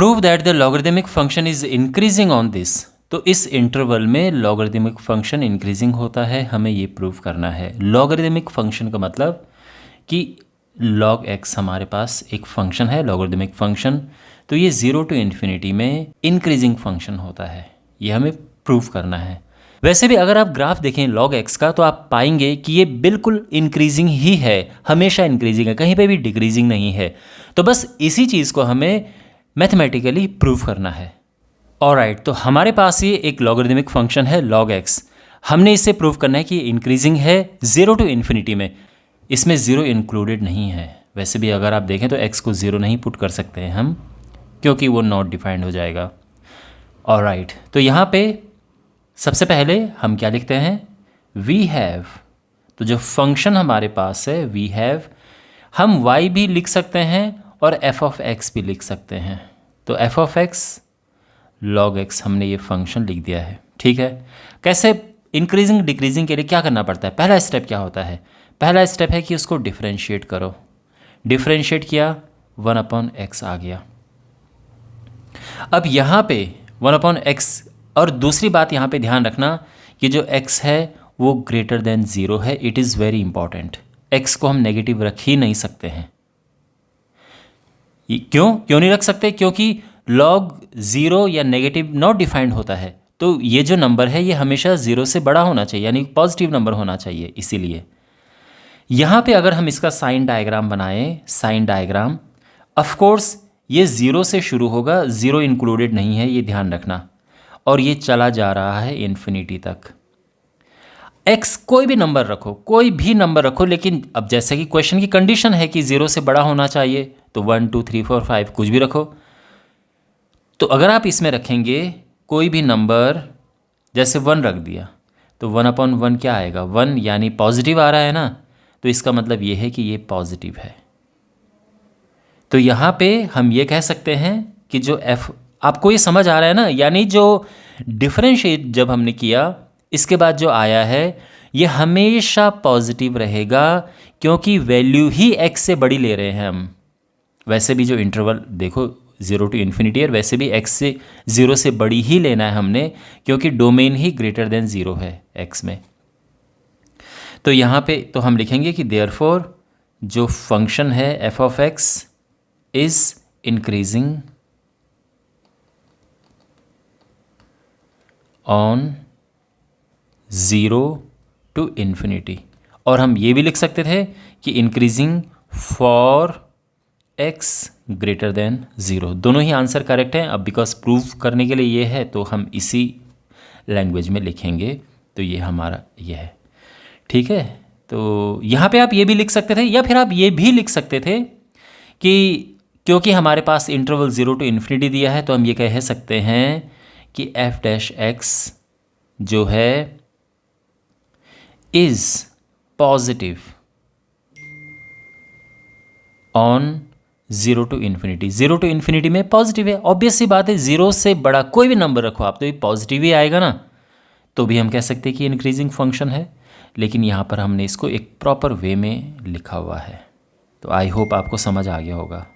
Prove that the logarithmic function is increasing on this. तो इस interval में logarithmic function increasing होता है, हमें ये प्रूव करना है। लॉगरिदमिक फंक्शन का मतलब कि log x हमारे पास एक फंक्शन है, लॉगरिदमिक फंक्शन, तो ये 0 टू इन्फिनिटी में इंक्रीजिंग फंक्शन होता है, ये हमें प्रूव करना है। वैसे भी अगर आप ग्राफ देखें log x का तो आप पाएंगे कि ये बिल्कुल इंक्रीजिंग ही है, हमेशा इंक्रीजिंग है, कहीं पे भी डिक्रीजिंग नहीं है। तो बस इसी चीज़ को हमें मैथमेटिकली प्रूव करना है। ऑलराइट, तो हमारे पास ये एक लॉगरिदमिक फंक्शन है log x, हमने इससे प्रूव करना है कि इंक्रीजिंग है 0 टू इन्फिनिटी में, इसमें 0 इंक्लूडेड नहीं है। वैसे भी अगर आप देखें तो x को 0 नहीं पुट कर सकते हैं हम, क्योंकि वो नॉट डिफाइंड हो जाएगा। ऑलराइट, तो यहाँ पे सबसे पहले हम क्या लिखते हैं, वी हैव। तो जो फंक्शन हमारे पास है वी हैव, हम y भी लिख सकते हैं और f ऑफ x भी लिख सकते हैं। तो f of x log x हमने ये फंक्शन लिख दिया है। ठीक है, कैसे इंक्रीजिंग डिक्रीजिंग के लिए क्या करना पड़ता है, पहला स्टेप क्या होता है, पहला स्टेप है कि उसको डिफरेंशिएट करो। डिफरेंशिएट किया, 1/x आ गया। अब यहाँ पे 1/x, और दूसरी बात यहाँ पे ध्यान रखना कि जो x है वो ग्रेटर देन 0 है, it is very important. x को हम नेगेटिव रख ही नहीं सकते हैं। क्यों नहीं रख सकते, क्योंकि log 0 या नेगेटिव नॉट डिफाइंड होता है, तो ये जो नंबर है ये हमेशा 0 से बड़ा होना चाहिए, यानी पॉजिटिव नंबर होना चाहिए। इसीलिए यहाँ पे अगर हम इसका साइन डायग्राम बनाएं, साइन डायग्राम, ऑफ कोर्स ये 0 से शुरू होगा, 0 इंक्लूडेड नहीं है, ये ध्यान रखना, और ये चला जा रहा है इन्फिनिटी तक। x कोई भी नंबर रखो, कोई भी नंबर रखो, लेकिन अब जैसे कि क्वेश्चन की कंडीशन है कि 0 से बड़ा होना चाहिए, तो 1 2 3 4 5 कुछ भी रखो। तो अगर आप इसमें रखेंगे कोई भी नंबर, जैसे 1 रख दिया, तो 1/1 क्या आएगा, 1, यानी पॉजिटिव आ रहा है ना, तो इसका मतलब ये है कि ये पॉजिटिव है। तो यहाँ पे हम ये कह सकते हैं कि जो f, आपको ये समझ आ रहा है ना, यानी जो डिफरेंशिएट जब हमने किया, इसके बाद जो आया है ये हमेशा पॉजिटिव रहेगा, क्योंकि वैल्यू ही x से बड़ी ले रहे हैं हम। वैसे भी जो इंटरवल देखो 0 टू इन्फिनिटी है, वैसे भी x से 0 से बड़ी ही लेना है हमने, क्योंकि डोमेन ही ग्रेटर देन 0 है x में। तो यहाँ पे तो हम लिखेंगे कि देयरफॉर जो फंक्शन है f of x is increasing on 0 to infinity. और हम ये भी लिख सकते थे कि increasing for x greater than 0। दोनों ही आंसर करेक्ट हैं। अब बिकॉज प्रूव करने के लिए ये है तो हम इसी लैंग्वेज में लिखेंगे, तो ये हमारा ये है। ठीक है, तो यहाँ पे आप ये भी लिख सकते थे, या फिर आप ये भी लिख सकते थे कि क्योंकि हमारे पास इंटरवल 0 टू इन्फिनिटी दिया है, तो हम ये कह सकते हैं कि f' जो है is positive on 0 to infinity. 0 to infinity में पॉजिटिव है, ऑब्वियस सी बात है, 0 से बड़ा कोई भी नंबर रखो आप तो ये पॉजिटिव ही आएगा ना, तो भी हम कह सकते हैं कि इंक्रीजिंग फंक्शन है। लेकिन यहाँ पर हमने इसको एक प्रॉपर वे में लिखा हुआ है। तो आई होप आपको समझ आ गया होगा।